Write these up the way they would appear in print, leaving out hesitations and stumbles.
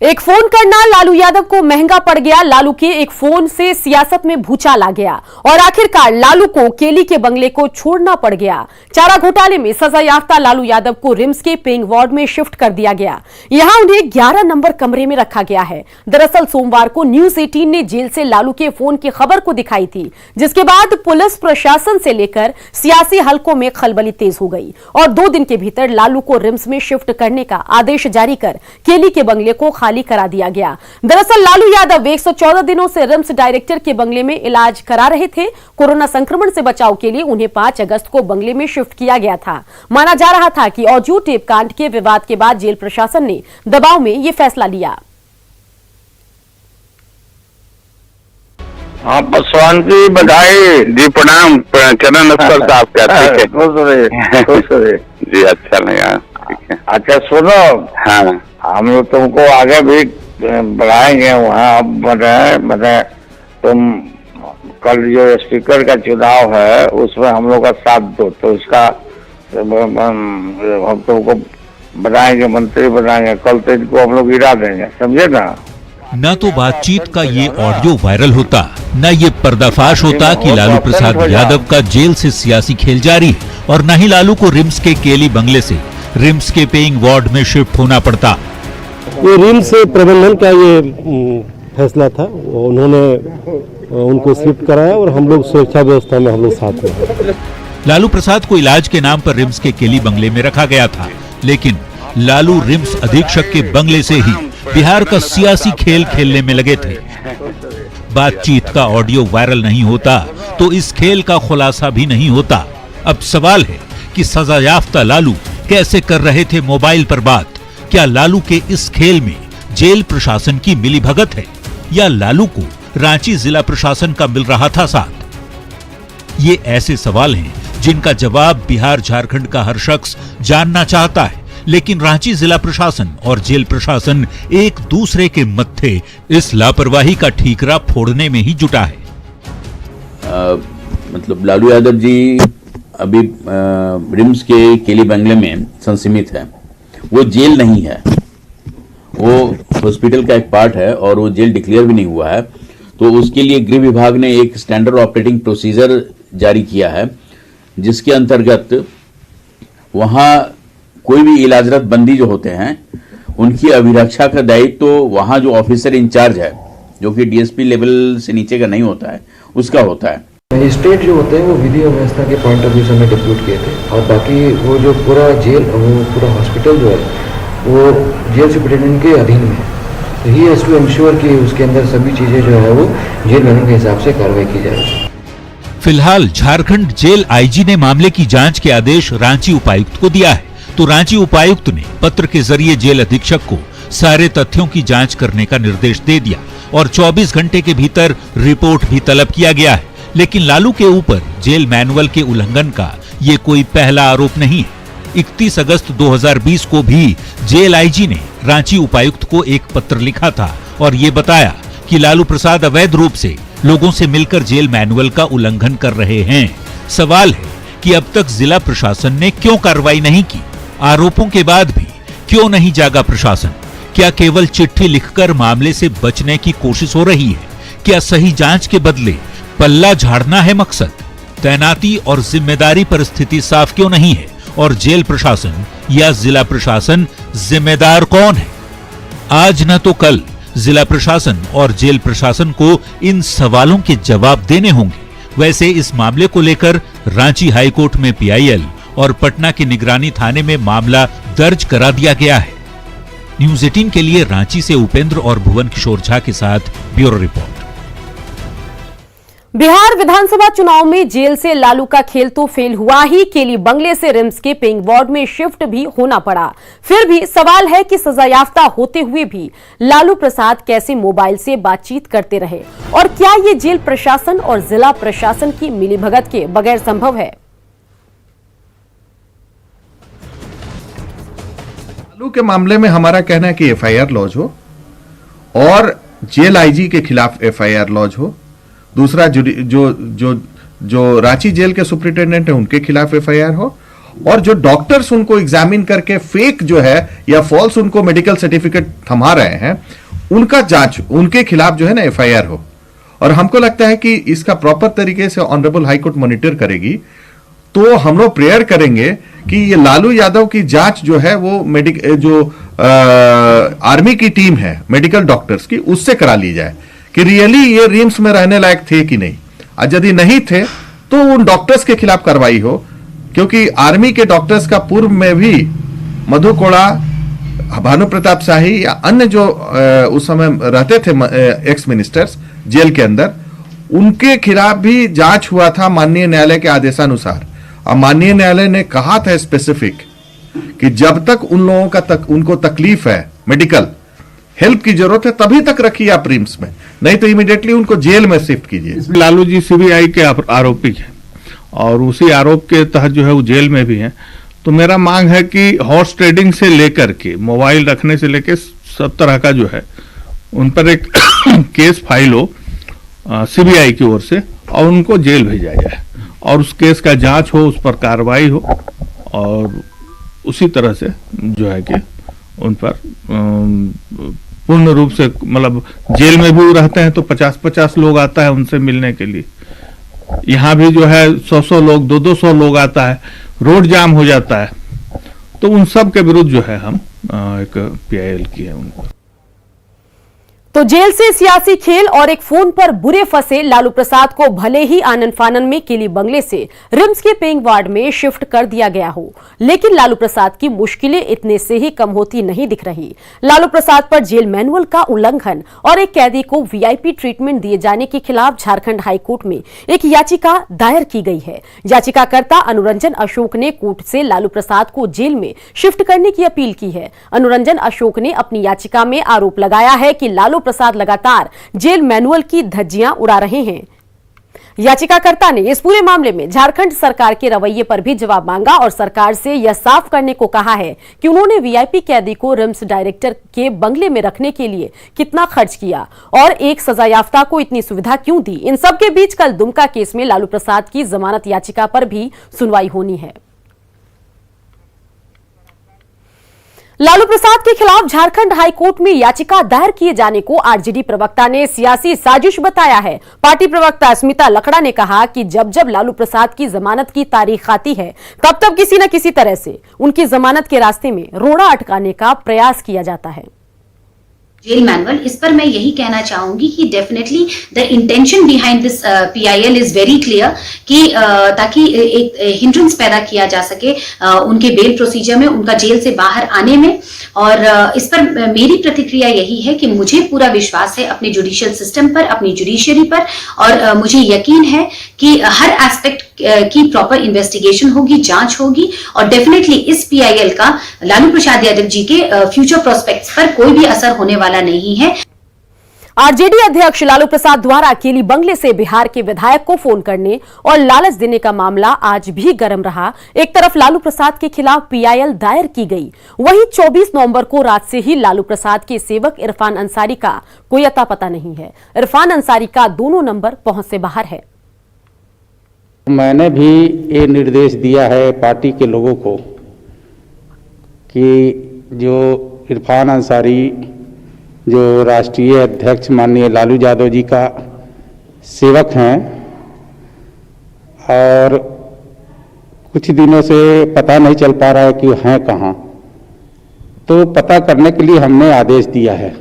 एक फोन करना लालू यादव को महंगा पड़ गया। लालू के एक फोन से सियासत में भूचाल आ गया और आखिरकार लालू को केली के बंगले को छोड़ना पड़ गया। चारा घोटाले में सजायाफ्ता लालू यादव को रिम्स के पेइंग वार्ड में शिफ्ट कर दिया गया। यहां उन्हें 11 नंबर कमरे में रखा गया है। दरअसल सोमवार को न्यूज 18 ने जेल से लालू के फोन की खबर को दिखाई थी, जिसके बाद पुलिस प्रशासन से लेकर सियासी हलकों में खलबली तेज हो गई और 2 दिन के भीतर लालू को रिम्स में शिफ्ट करने का आदेश जारी कर केली के बंगले को खाली करा दिया गया। दरअसल लालू यादव 114 दिनों से रिम्स डायरेक्टर के बंगले में इलाज करा रहे थे। कोरोना संक्रमण से बचाव के लिए उन्हें 5 अगस्त को बंगले में शिफ्ट किया गया था। माना जा रहा था कि ऑडियो टेप कांड के विवाद के बाद जेल प्रशासन ने दबाव में यह फैसला लिया। हाँ, पासवान जी बधाई जी, प्रणाम। चरण नमस्कार साहब, क्या ठीक है? खुश रहे जी, अच्छा लगा। ठीक है, अच्छा सुनो, हाँ हम लोग तुमको आगे भी बढ़ाएंगे। वहाँ अब बताए तुम कल जो स्पीकर का चुनाव है उसमें हम लोग का साथ दो, तो उसका हम तुमको बनाएंगे, मंत्री बनाएंगे। कल तो इनको हम लोग गिरा देंगे, समझे ना? न तो बातचीत का ये ऑडियो वायरल होता, न ये पर्दाफाश होता कि लालू प्रसाद यादव का जेल से सियासी खेल जारी है, और न ही लालू को रिम्स के केली बंगले से रिम्स के पेइंग वार्ड में शिफ्ट होना पड़ता। ये रिम्स प्रबंधन का ये फैसला था, उन्होंने उनको शिफ्ट कराया और हम लोग सुरक्षा व्यवस्था में हम लोग साथ में। लालू प्रसाद को इलाज के नाम पर रिम्स के केली बंगले में रखा गया था, लेकिन लालू रिम्स अधीक्षक के बंगले से ही बिहार का सियासी खेल खेलने में लगे थे। बातचीत का ऑडियो वायरल नहीं होता तो इस खेल का खुलासा भी नहीं होता। अब सवाल है कि सजायाफ्ता लालू कैसे कर रहे थे मोबाइल पर बात? क्या लालू के इस खेल में जेल प्रशासन की मिलीभगत है या लालू को रांची जिला प्रशासन का मिल रहा था साथ? ये ऐसे सवाल हैं जिनका जवाब बिहार झारखंड का हर शख्स जानना चाहता है, लेकिन रांची जिला प्रशासन और जेल प्रशासन एक दूसरे के मत्थे इस लापरवाही का ठीकरा फोड़ने में ही जुटा है। मतलब लालू यादव जी अभी रिम्स के केली बंगले में संसीमित है। वो जेल नहीं है, वो हॉस्पिटल का एक पार्ट है और वो जेल डिक्लेयर भी नहीं हुआ है। तो उसके लिए गृह विभाग ने एक स्टैंडर्ड ऑपरेटिंग प्रोसीजर जारी किया है, जिसके अंतर्गत वहां कोई भी इलाजरत बंदी जो होते हैं उनकी अभिरक्षा का दायित्व तो वहां जो ऑफिसर इंचार्ज है, जो कि डीएसपी लेवल से नीचे का नहीं होता है, उसका होता है। मजिस्ट्रेट जो होते हैं वो विधि व्यवस्था के पॉइंट ऑफ व्यू से हमें डिप्यूट किए थे, और बाकी वो जो पूरा जेल, वो पूरा हॉस्पिटल जो है वो जेल सुपरिटेंडेंट के अधीन में है। तो ही हैज टू इंश्योर कि उसके अंदर सभी चीज़ें जो है वो जेल नियमों के हिसाब से कार्रवाई की जाए। फिलहाल झारखंड जेल आईजी ने मामले की जांच के आदेश रांची उपायुक्त को दिया है। तो रांची उपायुक्त ने पत्र के जरिए जेल अधीक्षक को सारे तथ्यों की जांच करने का निर्देश दे दिया और 24 घंटे के भीतर रिपोर्ट भी तलब किया गया है। लेकिन लालू के ऊपर जेल मैनुअल के उल्लंघन का ये कोई पहला आरोप नहीं है। 31 अगस्त 2020 को भी जेल आईजी ने रांची उपायुक्त को एक पत्र लिखा था और ये बताया कि लालू प्रसाद अवैध रूप से लोगों से मिलकर जेल मैनुअल का उल्लंघन कर रहे हैं। सवाल है कि अब तक जिला प्रशासन ने क्यों कार्रवाई नहीं की? आरोपों के बाद भी क्यों नहीं जागा प्रशासन? क्या केवल चिट्ठी लिखकर मामले से बचने की कोशिश हो रही है? क्या सही जांच के बदले पल्ला झाड़ना है मकसद? तैनाती और जिम्मेदारी पर स्थिति साफ क्यों नहीं है? और जेल प्रशासन या जिला प्रशासन जिम्मेदार कौन है? आज न तो कल जिला प्रशासन और जेल प्रशासन को इन सवालों के जवाब देने होंगे। वैसे इस मामले को लेकर रांची हाईकोर्ट में पीआईएल और पटना के निगरानी थाने में मामला दर्ज करा दिया गया है। न्यूज 18 के लिए रांची से उपेंद्र और भुवन किशोर झा के साथ ब्यूरो रिपोर्ट। बिहार विधानसभा चुनाव में जेल से लालू का खेल तो फेल हुआ ही, केली बंगले से रिम्स के पेइंग वार्ड में शिफ्ट भी होना पड़ा। फिर भी सवाल है कि सजायाफ्ता होते हुए भी लालू प्रसाद कैसे मोबाइल से बातचीत करते रहे, और क्या ये जेल प्रशासन और जिला प्रशासन की मिलीभगत के बगैर संभव है? लालू के मामले में हमारा कहना है कि एफआईआर लॉन्च हो और जेल आईजी के खिलाफ एफआईआर लॉन्च हो। दूसरा जो रांची जेल के सुपरिटेंडेंट है उनके खिलाफ एफआईआर हो, और जो डॉक्टर्स उनको एग्जामिन करके फेक जो है या फॉल्स उनको मेडिकल सर्टिफिकेट थमा रहे हैं, उनका जांच, उनके खिलाफ जो है ना एफआईआर हो। और हमको लगता है कि इसका प्रॉपर तरीके से ऑनरेबल हाई कोर्ट मॉनिटर करेगी, तो हम लोग प्रेयर करेंगे कि ये लालू यादव की जांच जो है वो आर्मी की टीम है मेडिकल डॉक्टर्स की, उससे करा ली जाए कि रियली ये रिम्स में रहने लायक थे कि नहीं। और यदि नहीं थे तो उन डॉक्टर्स के खिलाफ कार्रवाई हो, क्योंकि आर्मी के डॉक्टर्स का पूर्व में भी मधु कोड़ा, भानु प्रताप शाही या अन्य जो उस समय रहते थे एक्स मिनिस्टर्स जेल के अंदर, उनके खिलाफ भी जांच हुआ था माननीय न्यायालय के आदेशानुसार। और माननीय न्यायालय ने कहा था स्पेसिफिक कि जब तक उन लोगों का उनको तकलीफ है, मेडिकल हेल्प की जरूरत है, तभी तक रखिए आप रिम्स में, नहीं तो इमीडिएटली उनको जेल में शिफ्ट कीजिए। लालू जी सीबीआई के आरोपी हैं और उसी आरोप के तहत जो है वो जेल में भी हैं। तो मेरा मांग है कि हॉर्स ट्रेडिंग से लेकर के मोबाइल रखने से लेकर सब तरह का जो है उन पर एक केस फाइल हो सीबीआई की ओर से और उनको जेल भेजा जाए और उस केस का जांच हो, उस पर कार्रवाई हो और उसी तरह से जो है कि उन पर पूर्ण रूप से, मतलब जेल में भी रहते हैं तो 50-50 लोग आता है उनसे मिलने के लिए, यहाँ भी जो है 100-100 लोग, 200-200 लोग आता है, रोड जाम हो जाता है। तो उन सब के विरुद्ध जो है हम एक पीआईएल की है उनको। तो जेल से सियासी खेल और एक फोन पर बुरे फंसे लालू प्रसाद को भले ही आनंद फानन में किली बंगले से रिम्स के पेइंग वार्ड में शिफ्ट कर दिया गया हो, लेकिन लालू प्रसाद की मुश्किलें इतने से ही कम होती नहीं दिख रही। लालू प्रसाद पर जेल मैनुअल का उल्लंघन और एक कैदी को वीआईपी ट्रीटमेंट दिए जाने के खिलाफ झारखंड हाईकोर्ट में एक याचिका दायर की गई है। याचिकाकर्ता अनुरंजन अशोक ने कोर्ट से लालू प्रसाद को जेल में शिफ्ट करने की अपील की है। अनुरंजन अशोक ने अपनी याचिका में आरोप लगाया है कि लालू प्रसाद लगातार जेल मैनुअल की धज्जियां उड़ा रहे हैं। याचिकाकर्ता ने इस पूरे मामले में झारखंड सरकार के रवैये पर भी जवाब मांगा और सरकार से यह साफ करने को कहा है कि उन्होंने वीआईपी कैदी को रिम्स डायरेक्टर के बंगले में रखने के लिए कितना खर्च किया और एक सजायाफ्ता को इतनी सुविधा क्यों दी। इन सब के बीच कल दुमका केस में लालू प्रसाद की जमानत याचिका पर भी सुनवाई होनी है। लालू प्रसाद के खिलाफ झारखंड हाईकोर्ट में याचिका दायर किए जाने को आरजेडी प्रवक्ता ने सियासी साजिश बताया है। पार्टी प्रवक्ता स्मिता लकड़ा ने कहा कि जब जब लालू प्रसाद की जमानत की तारीख आती है तब तब किसी न किसी तरह से उनकी जमानत के रास्ते में रोड़ा अटकाने का प्रयास किया जाता है। जेल मैनुअल, इस पर मैं यही कहना चाहूंगी कि definitely the intention behind this PIL is very clear कि ताकि एक हिंड्रेंस पैदा किया जा सके उनके बेल प्रोसीजर में, उनका जेल से बाहर आने में। और इस पर मेरी प्रतिक्रिया यही है कि मुझे पूरा विश्वास है अपने जुडिशियल सिस्टम पर, अपनी जुडिशरी पर, और मुझे यकीन है कि हर एस्पेक्ट की प्रॉपर इन्वेस्टिगेशन होगी, जांच होगी और डेफिनेटली इस पीआईएल का लालू प्रसाद यादव जी के फ्यूचर प्रोस्पेक्ट्स पर कोई भी असर होने वाला नहीं है। आरजेडी अध्यक्ष लालू प्रसाद द्वारा अकेली बंगले से बिहार के विधायक को फोन करने और लालच देने का मामला आज भी गर्म रहा। एक तरफ लालू प्रसाद के खिलाफ पीआईएल दायर की गई, वहीं 24 नवंबर को रात से ही लालू प्रसाद के सेवक इरफान अंसारी का कोई अता पता नहीं है। इरफान अंसारी का दोनों नंबर पहुंच से बाहर है। मैंने भी ये निर्देश दिया है पार्टी के लोगों को कि जो इरफान अंसारी, जो राष्ट्रीय अध्यक्ष माननीय लालू यादव जी का सेवक हैं और कुछ दिनों से पता नहीं चल पा रहा है कि हैं कहाँ, तो पता करने के लिए हमने आदेश दिया है।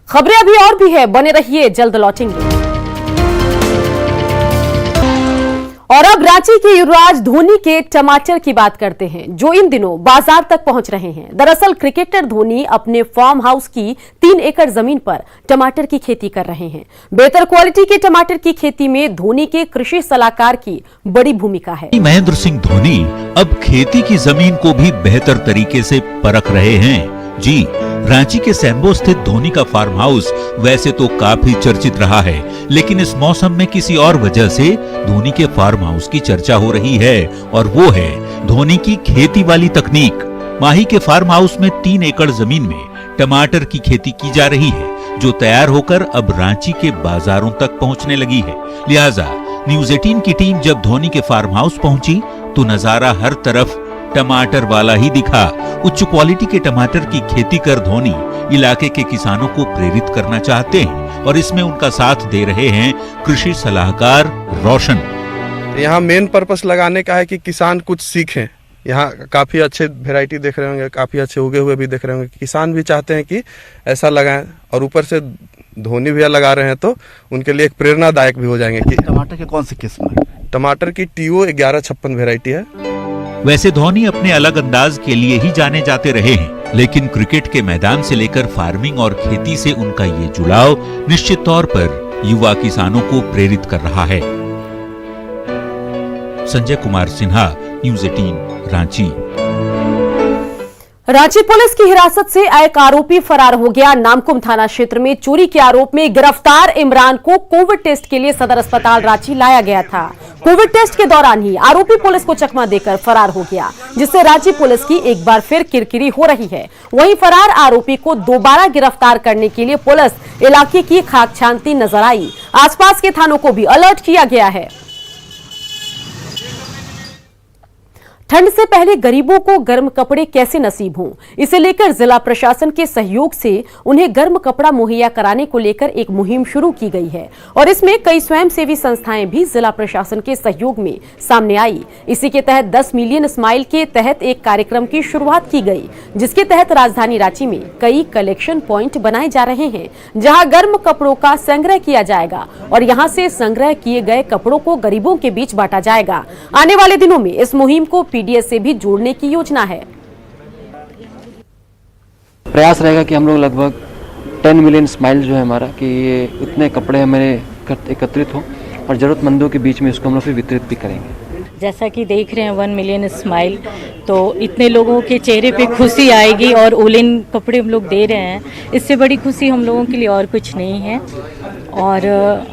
खबरें अभी और भी है, बने रहिए, जल्द लौटेंगे। और अब रांची के युवराज धोनी के टमाटर की बात करते हैं, जो इन दिनों बाजार तक पहुंच रहे हैं। दरअसल क्रिकेटर धोनी अपने फार्म हाउस की 3 एकड़ जमीन पर टमाटर की खेती कर रहे हैं। बेहतर क्वालिटी के टमाटर की खेती में धोनी के कृषि सलाहकार की बड़ी भूमिका है। महेंद्र सिंह धोनी अब खेती की जमीन को भी बेहतर तरीके से परख रहे हैं। जी, रांची के सैम्बो स्थित धोनी का फार्म हाउस वैसे तो काफी चर्चित रहा है, लेकिन इस मौसम में किसी और वजह से धोनी के फार्म हाउस की चर्चा हो रही है और वो है धोनी की खेती वाली तकनीक। माही के फार्म हाउस में 3 एकड़ जमीन में टमाटर की खेती की जा रही है, जो तैयार होकर अब रांची के बाजारों तक पहुंचने लगी है। लिहाजा न्यूज 18 की टीम जब धोनी के फार्म हाउस पहुंची तो नजारा हर तरफ टमाटर वाला ही दिखा। उच्च क्वालिटी के टमाटर की खेती कर धोनी इलाके के किसानों को प्रेरित करना चाहते हैं और इसमें उनका साथ दे रहे हैं कृषि सलाहकार रोशन। यहाँ मेन पर्पस लगाने का है कि किसान कुछ सीखें। यहाँ काफ़ी अच्छे वैरायटी देख रहे होंगे, काफ़ी अच्छे उगे हुए भी देख रहे होंगे। किसान भी चाहते हैं कि ऐसा लगाएं और ऊपर से धोनी भैया लगा रहे हैं तो उनके लिए एक प्रेरणादायक भी हो जाएंगे। कि टमाटर की कौन सी किस्म है? टमाटर की TO 1156 वैरायटी है। वैसे धोनी अपने अलग अंदाज के लिए ही जाने जाते रहे हैं, लेकिन क्रिकेट के मैदान से लेकर फार्मिंग और खेती से उनका ये जुड़ाव निश्चित तौर पर युवा किसानों को प्रेरित कर रहा है। संजय कुमार सिन्हा, न्यूज़ 18 रांची। रांची पुलिस की हिरासत से एक आरोपी फरार हो गया। नामकुम थाना क्षेत्र में चोरी के आरोप में गिरफ्तार इमरान को कोविड टेस्ट के लिए सदर अस्पताल रांची लाया गया था। कोविड टेस्ट के दौरान ही आरोपी पुलिस को चकमा देकर फरार हो गया, जिससे रांची पुलिस की एक बार फिर किरकिरी हो रही है। वहीं फरार आरोपी को दोबारा गिरफ्तार करने के लिए पुलिस इलाके की खाक छानती नजर आई। आसपास के थानों को भी अलर्ट किया गया है। ठंड से पहले गरीबों को गर्म कपड़े कैसे नसीब हों, इसे लेकर जिला प्रशासन के सहयोग से उन्हें गर्म कपड़ा मुहैया कराने को लेकर एक मुहिम शुरू की गई है और इसमें कई स्वयंसेवी संस्थाएं भी जिला प्रशासन के सहयोग में सामने आई। इसी के तहत 10 मिलियन स्माइल के तहत एक कार्यक्रम की शुरुआत की गई, जिसके तहत राजधानी रांची में कई कलेक्शन पॉइंट बनाए जा रहे हैं, जहां गर्म कपड़ों का संग्रह किया जाएगा और यहां से संग्रह किए गए कपड़ों को गरीबों के बीच बांटा जाएगा। आने वाले दिनों में इस मुहिम को PDS से भी जोड़ने की योजना है। प्रयास रहेगा कि हम लोग लगभग 10 मिलियन स्माइल जो है हमारा, कि ये इतने कपड़े हमारे एकत्रित हों और ज़रूरतमंदों के बीच में इसको हम लोग फिर वितरित भी करेंगे। जैसा कि देख रहे हैं 1 मिलियन स्माइल, तो इतने लोगों के चेहरे पे खुशी आएगी और उलेन कपड़े हम लोग दे रहे हैं, इससे बड़ी खुशी हम लोगों के लिए और कुछ नहीं है। और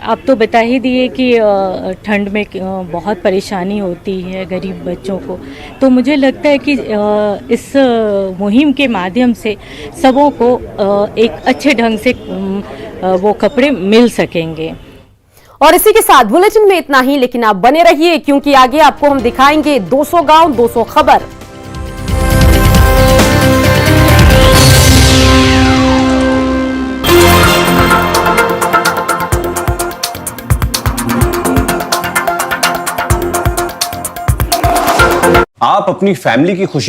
आप तो बता ही दिए कि ठंड में बहुत परेशानी होती है गरीब बच्चों को, तो मुझे लगता है कि इस मुहिम के माध्यम से सबों को एक अच्छे ढंग से वो कपड़े मिल सकेंगे। और इसी के साथ बुलेटिन में इतना ही, लेकिन आप बने रहिए क्योंकि आगे आपको हम दिखाएंगे 200 गांव 200 खबर। आप अपनी फैमिली की खुशी